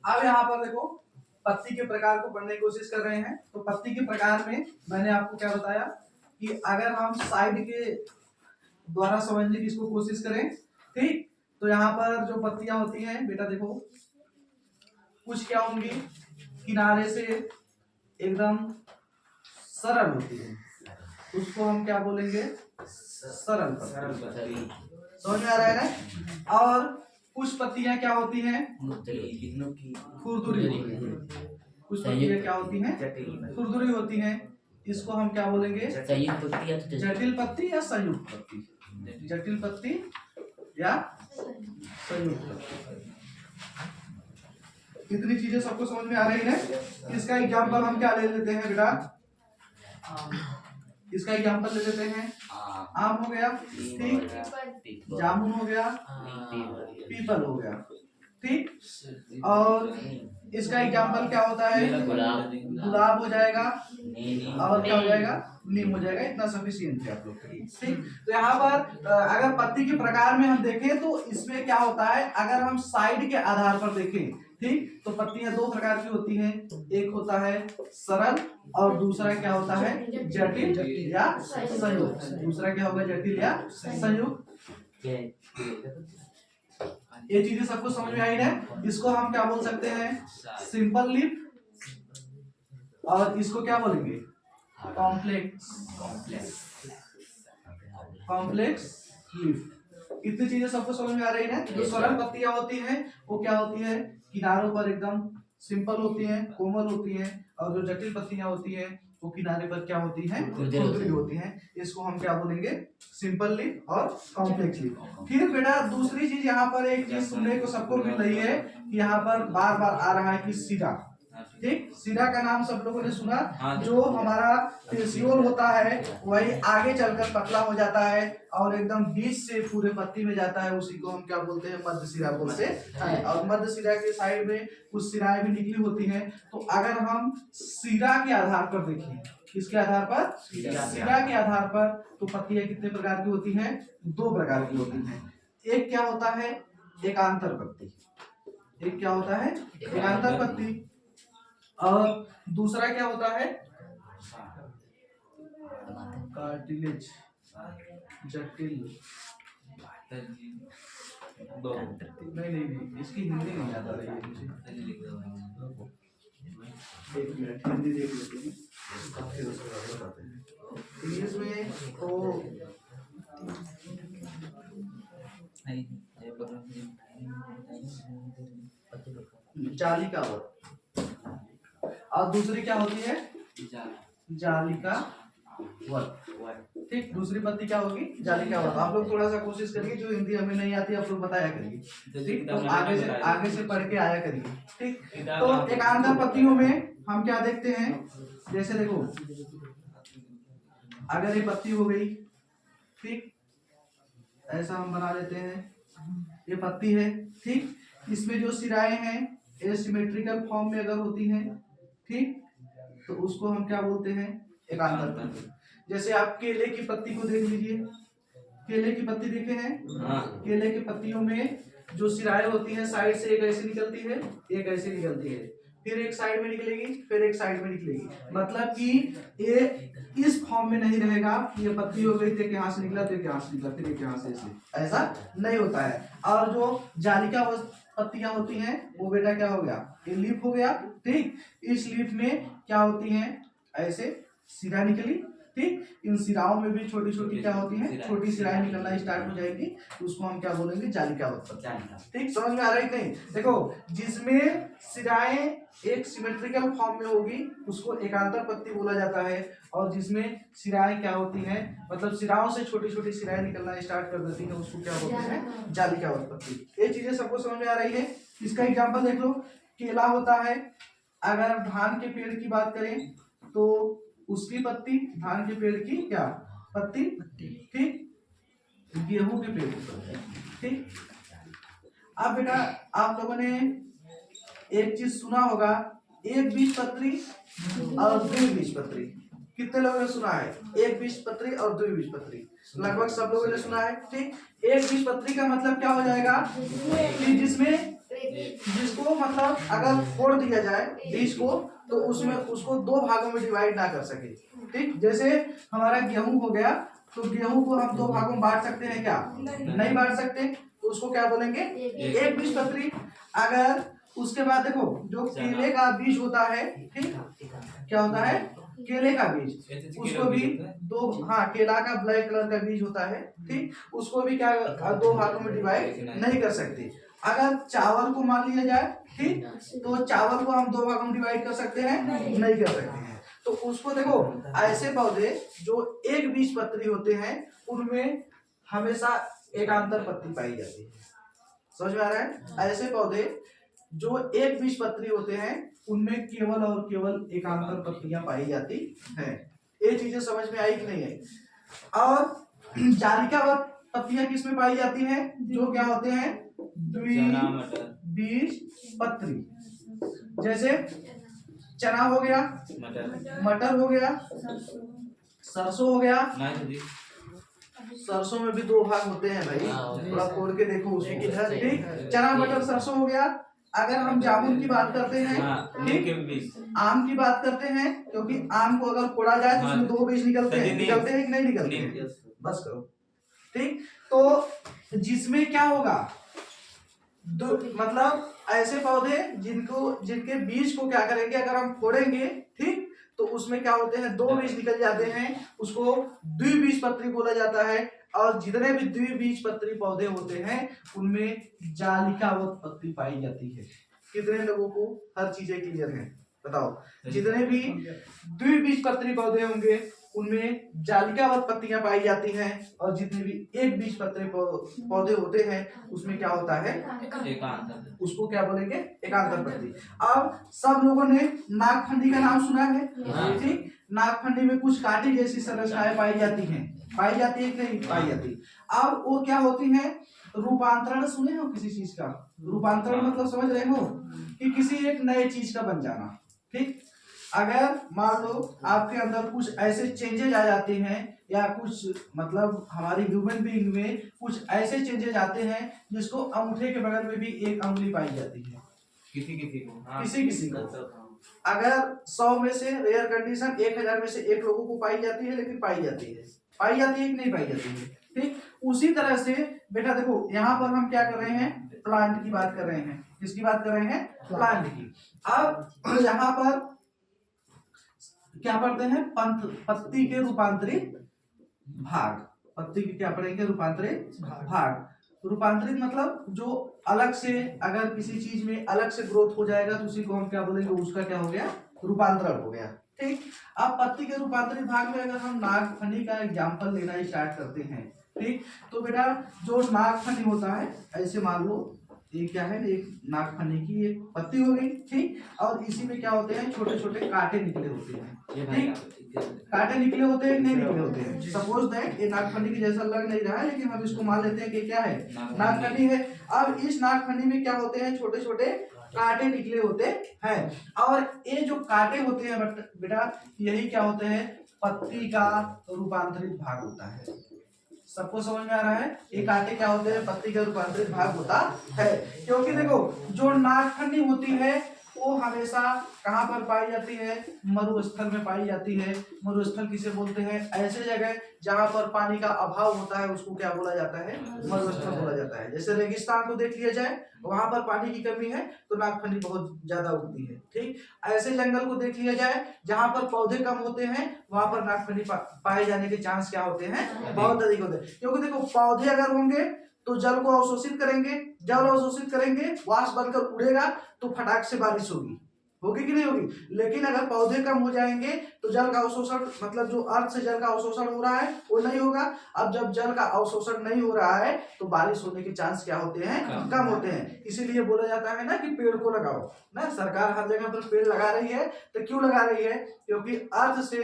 अब यहाँ पर देखो पत्ती के प्रकार को पढ़ने की कोशिश कर रहे हैं। तो पत्ती के प्रकार में मैंने आपको क्या बताया कि अगर हम साइड के द्वारा समझने की इसको कोशिश करें, ठीक, तो यहाँ पर जो पत्तियां होती हैं बेटा देखो, कुछ क्या होंगी किनारे से एकदम सरल होती है, उसको हम क्या बोलेंगे, सरल पत्ती। समझ में आ रहा है ना। और कुछ पत्तियां क्या होती हैं, खुरदुरी होती हैं। कुछ पत्तियां क्या होती हैं, खुरदुरी होती हैं। इसको हम क्या बोलेंगे, जटिल पत्ती या संयुक्त पत्ती। जटिल पत्ती या संयुक्त पत्ती। इतनी चीजें सबको समझ में आ रही है। इसका एग्जाम्पल हम क्या ले लेते हैं बेटा, इसका एग्जाम्पल ले लेते हैं। आम हो गया, ठीक, जामुन हो गया, पीपल हो गया, ठीक, और इसका एग्जाम्पल क्या होता है, गुलाब हो जाएगा, और क्या हो जाएगा, नीम हो जाएगा। इतना सफिशिएंट है आप लोग के लिए, ठीक। तो यहाँ पर अगर पत्ती के प्रकार में हम देखें तो इसमें क्या होता है, अगर हम साइड के आधार पर देखें, ठीक, तो पत्तियां दो प्रकार की होती हैं। एक होता है सरल और दूसरा क्या होता है, जटिल या संयुक्त। दूसरा क्या होगा, जटिल या संयुक्त। ये चीजें सबको समझ में आई है। इसको हम क्या बोल सकते हैं, सिंपल लीफ, और इसको क्या बोलेंगे, कॉम्प्लेक्स लीफ। इतनी चीजें सबको समझ में आ रही है। जो सरल पत्तियां होती हैं वो क्या होती है, किनारों पर एकदम सिंपल होती हैं, कोमल होती हैं, और जो जटिल पत्तियां होती हैं वो किनारे पर क्या होती हैं, खुरदुरी होती हैं। इसको हम क्या बोलेंगे, सिंपल लीफ और कॉम्प्लेक्स लीफ। फिर बेटा दूसरी चीज यहाँ पर एक चीज सुनने को सबको मिल रही है कि यहाँ पर बार बार आ रहा है कि सीरा, ठीक, सीरा का नाम सब लोगों ने सुना। जो हमारा पेशियोल होता है वही आगे चलकर पतला हो जाता है और एकदम बीच से पूरे पत्ती में जाता है, उसी को हम क्या बोलते हैं, मध्य सिरा बोलते हैं। और मध्य सिरा के साइड में कुछ सिराएं भी निकली होती हैं। तो अगर हम सिरा के आधार पर देखें, किसके आधार पर, सिरा के आधार पर, तो पत्तियां कितने प्रकार की होती हैं, दो प्रकार की होती हैं। एक क्या होता है, एकांतर पत्ती। एक क्या होता है, एकांतर पत्ती। और दूसरा क्या होता है, कार्टिलेज, जटिल। नहीं, इसकी हिंदी नहीं आता रही है मुझे। एक मिनट, हिंदी देख लेते हैं, फिर उसके बाद बताते हैं। इंग्लिश में तो जालिका वर्ग, और दूसरी क्या होती है, जालिका वर्ग, ठीक। दूसरी पत्ती क्या होगी, जालिका वर्ग। आप लोग थोड़ा सा कोशिश करिए, जो हिंदी हमें नहीं आती आप लोग बताया करिए, ठीक, तो आगे से पढ़ के आया करिए, ठीक। तो एकांतर पत्तियों में हम क्या देखते हैं, जैसे देखो अगर ये पत्ती हो गई, ठीक, ऐसा हम बना लेते हैं, ये पत्ती है, ठीक। इसमें जो सिराएं हैं एसिमेट्रिकल फॉर्म में अगर होती हैं, ठीक, तो उसको हम क्या बोलते हैं, एकांतर पत्ती। जैसे आप केले की पत्ती को देख लीजिए, केले की पत्ती देखे हैं, केले की पत्तियों में जो सिराएं होती हैं साइड से एक ऐसी निकलती है, एक ऐसी निकलती है, फिर एक साइड में निकलेगी, फिर एक साइड में निकलेगी। मतलब कि ये इस फॉर्म में नहीं रहेगा कि ये पत्ती हो गई, एक यहाँ से निकला, तो एक यहाँ से निकला, फिर एक यहाँ से, ऐसा नहीं होता है। और जो जालिका पत्तियां होती हैं वो बेटा क्या हो गया, ये लीफ हो गया, ठीक। इस लीफ में क्या होती हैं, ऐसे सिरा निकली, ठीक। इन सिराओं में भी छोटी छोटी क्या होती हैं, छोटी सिराएं निकलना स्टार्ट हो जाएगी, तो उसको हम क्या बोलेंगे, जालिका पत्ती, ठीक। समझ में आ रहा है नहीं, देखो जिसमें सिराएं एक सिमेट्रिकल फॉर्म में होगी उसको एकांतर पत्ती बोला जाता है, और जिसमें सिराएं क्या होती हैं, मतलब सिराओं से छोटी छोटी सिराएं निकलना स्टार्ट कर देती हैं, उसको क्या बोलते हैं, जालिका पत्ती। ये चीजें सबको समझ में आ रही है। इसका एग्जाम्पल देख लो, केला होता है, अगर धान के पेड़ की बात करें तो उसकी पत्ती, धान के पेड़ की क्या पत्ती, ठीक, गेहूं के पेड़ की पत्ती, ठीक। अब बेटा आप लोगों ने एक चीज सुना होगा, एक बीजपत्री और द्विबीजपत्री। कितने लोगों ने सुना है, एक बीजपत्री और द्विबीजपत्री? लगभग सब लोगों ने सुना है, ठीक। एक बीजपत्री का मतलब क्या हो जाएगा कि जिसमें जिसको मतलब अगर फोड़ दिया जाए बीज को तो उसमें उसको दो भागों में डिवाइड ना कर सके। ठीक, जैसे हमारा गेहूं हो गया तो गेहूं को हम दो भागों में बांट सकते हैं क्या? नहीं बांट सकते, तो उसको क्या बोलेंगे? एक बीजपत्री। अगर उसके बाद देखो जो केले का बीज होता है, ठीक, क्या होता है? केले का बीज, उसको भी दो, हाँ, केला का ब्लैक कलर का बीज होता है, ठीक, उसको भी क्या दो भागों में डिवाइड नहीं कर सकते। अगर चावल को मान लिया जाए, ठीक, तो चावल को हम दो भागों में डिवाइड कर सकते हैं? नहीं कर सकते हैं। तो उसको देखो, ऐसे पौधे जो एक बीजपत्री होते हैं उनमें हमेशा एकांतर पत्ती पाई जाती है। समझ में आ रहा है? ऐसे पौधे जो एक बीजपत्री होते हैं उनमें केवल और केवल एकांतर पत्तियां पाई जाती हैं। ये चीजें समझ में आई कि नहीं है? और जालिकावत पत्तियां किसमें पाई जाती हैं? जो क्या होते हैं? द्विबीजपत्री। जैसे चना हो गया, मटर हो गया, सरसों हो गया। सरसों में भी दो भाग होते हैं भाई, थोड़ा खोल के देखो उसको। ठीक, चना मटर सरसों हो गया। अगर हम जामुन की बात करते हैं, ठीक, आम की बात करते हैं, क्योंकि आम को अगर फोड़ा जाए तो उसमें दो बीज निकलते हैं कि नहीं निकलते हैं? बस करो। ठीक, तो जिसमें क्या होगा, मतलब ऐसे पौधे जिनके बीज को क्या करेंगे, अगर हम फोड़ेंगे, ठीक, तो उसमें क्या होते हैं? दो बीज निकल जाते हैं, उसको द्विबीजपत्री बोला जाता है। और जितने भी द्विबीजपत्री पौधे होते हैं उनमें जालिकावत पत्ती पाई जाती है। कितने लोगों को हर चीजें क्लियर है? बताओ। जितने भी द्विबीजपत्री पौधे होंगे उनमें जालिकावत पत्तियां पाई जाती हैं, और जितने भी एक बीजपत्री पौधे होते हैं उसमें क्या होता है? उसको क्या बोलेंगे? एकांतर पत्ती। अब सब लोगों ने नागफनी का नाम सुना है, ठीक? नागफनी में कुछ कांटे जैसी संरचनाएं पाई जाती हैं, पाई जाती है कि नहीं पाई जाती? अब वो क्या होती है? रूपांतरण सुने हो किसी चीज का? रूपांतरण मतलब समझ रहे हो कि किसी एक नए चीज का बन जाना। ठीक, अगर मान लो आपके अंदर कुछ ऐसे चेंजेज आ जाते हैं, या कुछ मतलब हमारी ह्यूमन बीइंग में कुछ ऐसे चेंजेज आते हैं जिसको अंगूठे के बगल में भी एक अंगुली पाई जाती है किसी को। अगर 100 में से रेयर कंडीशन 1000 में से एक लोगों को पाई जाती है, लेकिन पाई जाती है कि नहीं पाई जाती है? ठीक, उसी तरह से बेटा देखो, यहाँ पर हम क्या कर रहे हैं? प्लांट की बात कर रहे हैं। किसकी बात कर रहे हैं? प्लांट की। अब यहाँ पर क्या पढ़ते हैं? पत्ती के रूपांतरित भाग। पत्ती के क्या पढ़ेंगे? रूपांतरित भाग। रूपांतरित मतलब जो अलग से, अगर किसी चीज में अलग से ग्रोथ हो जाएगा तो उसी को हम क्या बोलेंगे? उसका क्या हो गया? रूपांतरण हो गया। ठीक, अब पत्ती के रूपांतरित भाग में अगर हम नागफनी का एग्जाम्पल लेना स्टार्ट करते हैं, ठीक, तो बेटा जो नागफनी होता है, ऐसे मान लो ये क्या है? एक नागफनी की एक पत्ती हो गई, ठीक, और इसी में क्या होते हैं? छोटे छोटे कांटे निकले होते हैं। ठीक, कांटे निकले होते हैं नहीं निकले होते हैं? सपोज दैट ये नागफनी की जैसा लग नहीं रहा है, लेकिन हम इसको मान लेते हैं कि क्या है? नागफनी है। अब इस नागफनी में क्या होते हैं? छोटे छोटे कांटे निकले होते हैं, और ये जो कांटे होते हैं बेटा, यही क्या होते हैं? पत्ती का रूपांतरित भाग होता है। सबको समझ में आ रहा है? ये कांटे क्या होते हैं? पत्ती का रूपांतरित भाग होता है। क्योंकि देखो जो नागफनी होती है वो हमेशा कहाँ पर पाई जाती है? मरुस्थल में पाई जाती है। मरुस्थल किसे बोलते हैं? ऐसे जगह जहाँ पर पानी का अभाव होता है उसको क्या बोला जाता है? मरुस्थल बोला जाता है। जैसे रेगिस्तान को देख लिया जाए, वहां पर पानी की कमी है तो नागफनी बहुत ज्यादा उगती है। ठीक, ऐसे जंगल को देख लिया जाए जहां पर पौधे कम होते हैं, वहां पर नागफनी पाए जाने के चांस क्या होते हैं? बहुत अधिक होते हैं। क्योंकि देखो पौधे अगर होंगे तो जल को अवशोषित करेंगे, जल अवशोषित करेंगे, वाष्प बनकर उड़ेगा तो फटाक से बारिश होगी कि नहीं होगी? लेकिन अगर पौधे कम हो जाएंगे तो जल का अवशोषण, मतलब जो अर्थ से जल का अवशोषण हो रहा है वो नहीं होगा। अब जब जल का अवशोषण नहीं हो रहा है तो बारिश होने के चांस क्या होते हैं? कम होते हैं। इसीलिए बोला जाता है ना कि पेड़ को लगाओ ना। सरकार हर जगह पर पेड़ लगा रही है, तो क्यों लगा रही है? क्योंकि अर्थ से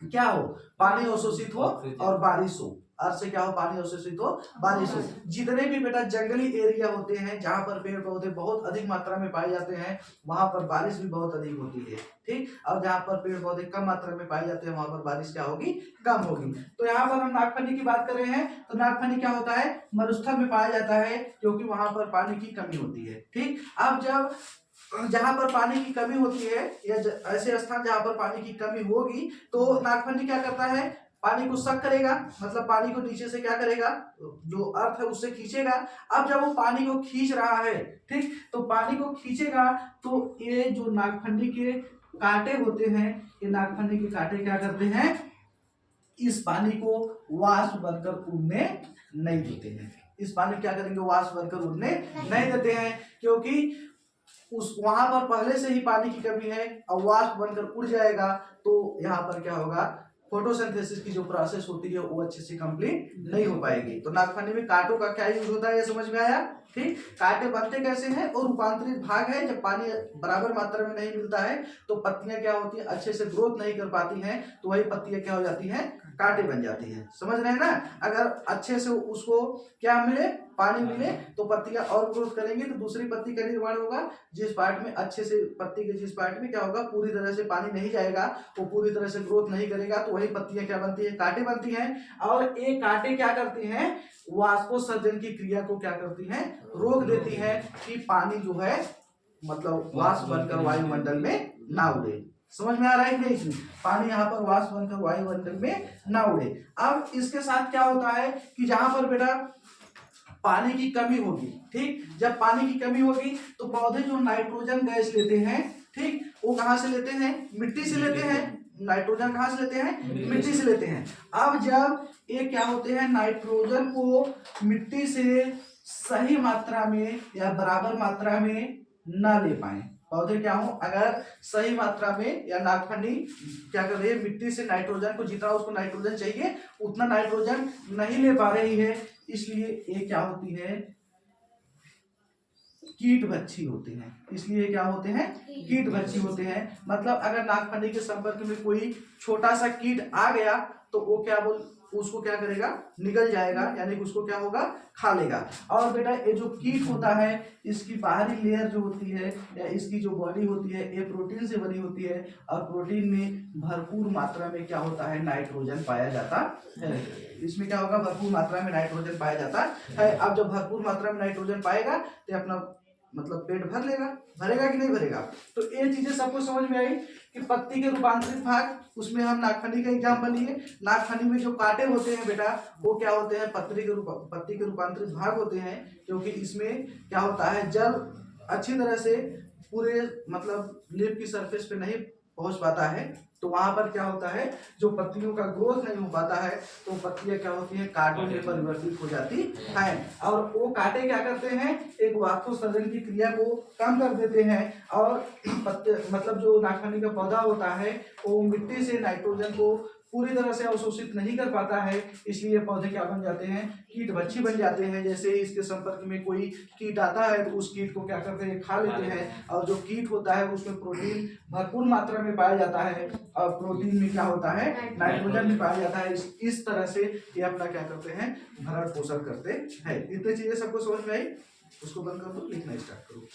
क्या हो? पानी अवशोषित हो और बारिश हो। अर्थ से क्या हो, पानी अवशोषित हो, बारिश हो। जितने भी बेटा जंगली एरिया होते हैं जहाँ पर पेड़ पौधे बहुत अधिक मात्रा में पाए जाते हैं वहां पर बारिश भी बहुत अधिक होती है, ठीक। और जहाँ पर पेड़ पौधे कम मात्रा में पाए जाते हैं वहां पर बारिश क्या होगी, कम होगी। तो यहाँ पर हम नागफनी की बात कर रहे हैं, तो नागफनी क्या होता है, मरुस्थल में पाया जाता है क्योंकि वहां पर पानी की कमी होती है, ठीक। अब जब जहां पर पानी की कमी होती है या ऐसे स्थान जहां पर पानी की कमी होगी तो नागफनी क्या करता है, पानी को सक करेगा, मतलब पानी को नीचे से क्या करेगा, जो अर्थ है उससे खींचेगा। अब जब वो पानी को खींच रहा है, ठीक, तो पानी को खींचेगा तो ये जो नागफनी के कांटे होते हैं, ये नागफनी के कांटे क्या करते हैं, इस पानी को वाष्प बनकर उड़ने नहीं देते हैं। इस पानी क्या करेंगे, वाष्प बनकर उड़ने नहीं देते हैं, क्योंकि उस वहां पर पहले से ही पानी की कमी है और वाष्प बनकर उड़ जाएगा तो यहाँ पर क्या होगा, फोटोसिंथेसिस की जो प्रोसेस होती है वो अच्छे से कंप्लीट नहीं हो पाएगी। तो नागफनी में कांटों का क्या यूज होता है, ये समझ में आया, ठीक। कांटे बनते कैसे हैं, और रूपांतरित भाग है, जब पानी बराबर मात्रा में नहीं मिलता है तो पत्तियां क्या होती है, अच्छे से ग्रोथ नहीं कर पाती हैं, तो वही पत्तियां क्या हो जाती हैं, कांटे बन जाती हैं, समझ रहे हैं ना। अगर अच्छे से उसको क्या मिले, पानी मिले तो पत्तियां और ग्रोथ करेंगी, तो दूसरी पत्ती का निर्माण होगा। जिस पार्ट में अच्छे से पत्ती के जिस पार्ट में क्या होगा, पूरी तरह से पानी नहीं जाएगा, वो पूरी तरह से ग्रोथ नहीं करेगा, तो वही पत्तियां क्या बनती है, कांटे बनती हैं। और ये कांटे क्या करती हैं, वाष्पोत्सर्जन की क्रिया को क्या करती हैं, रोक देती है कि पानी जो है मतलब वाष्प बनकर वायुमंडल में ना उड़े। समझ में आ रहा है कि नहीं, पानी यहाँ पर वाष्प बनकर वायुमंडल में ना उड़े। अब इसके साथ क्या होता है कि जहां पर बेटा पानी की कमी होगी, ठीक, जब पानी की कमी होगी तो पौधे जो नाइट्रोजन गैस लेते हैं, ठीक, वो कहाँ से लेते हैं, मिट्टी से लेते हैं। नाइट्रोजन कहाँ से लेते हैं, मिट्टी से लेते हैं। अब जब ये क्या होते हैं, नाइट्रोजन को मिट्टी से सही मात्रा में या बराबर मात्रा में ना ले पाए, पौधे क्या हो, अगर सही मात्रा में या नागफनी क्या कर रही है, मिट्टी से नाइट्रोजन को जितना उसको नाइट्रोजन चाहिए उतना नाइट्रोजन नहीं ले पा रही है, इसलिए ये क्या होती है, कीटभक्षी होते हैं। इसलिए क्या होते हैं, कीटभक्षी होते हैं। मतलब अगर नागफनी के संपर्क में कोई छोटा सा कीट आ गया तो वो क्या उसको क्या करेगा, निगल जाएगा, यानी कि उसको क्या होगा, खा लेगा। और बेटा ये जो कीट होता है इसकी बाहरी लेयर जो होती है या इसकी जो बॉडी होती है ये प्रोटीन से बनी होती है, और प्रोटीन में भरपूर मात्रा में क्या होता है, नाइट्रोजन पाया जाता है। इसमें क्या होगा, भरपूर मात्रा में नाइट्रोजन पाया जाता है। अब जब भरपूर मात्रा में नाइट्रोजन पाएगा तो अपना मतलब पेट भर लेगा, भरेगा कि नहीं भरेगा। तो ये चीजें सबको समझ में आई कि पत्ती के रूपांतरित भाग, उसमें हम नागफनी का एग्जाम्पल लिए। नागफनी में जो कांटे होते हैं बेटा वो क्या होते हैं, पत्ती के रूपांतरित भाग होते हैं, क्योंकि इसमें क्या होता है, जल अच्छी तरह से पूरे मतलब लीफ की सरफेस पे नहीं पहुंच पाता है, तो वहां पर क्या होता है, जो पत्तियों का ग्रोथ नहीं हो पाता है तो पत्तियां क्या होती हैं, कांटों में परिवर्तित हो जाती हैं। और वो कांटे क्या करते हैं, एक वाष्पोत्सर्जन की क्रिया को कम कर देते हैं, और पत्ते मतलब जो नागफनी का पौधा होता है वो मिट्टी से नाइट्रोजन को पूरी तरह से अवशोषित नहीं कर पाता है, इसलिए पौधे क्या बन जाते हैं, कीटभक्षी बन जाते हैं। जैसे इसके संपर्क में कोई कीट आता है तो उस कीट को क्या करते हैं, खा लेते हैं। और जो कीट होता है उसमें प्रोटीन भरपूर मात्रा में पाया जाता है, और प्रोटीन में क्या होता है, नाइट्रोजन भी पाया जाता है। इस तरह से ये अपना क्या करते हैं, भरण पोषण करते हैं। इतनी चीजें सबको समझ में आई, उसको बंद कर दो, लिखना स्टार्ट करो।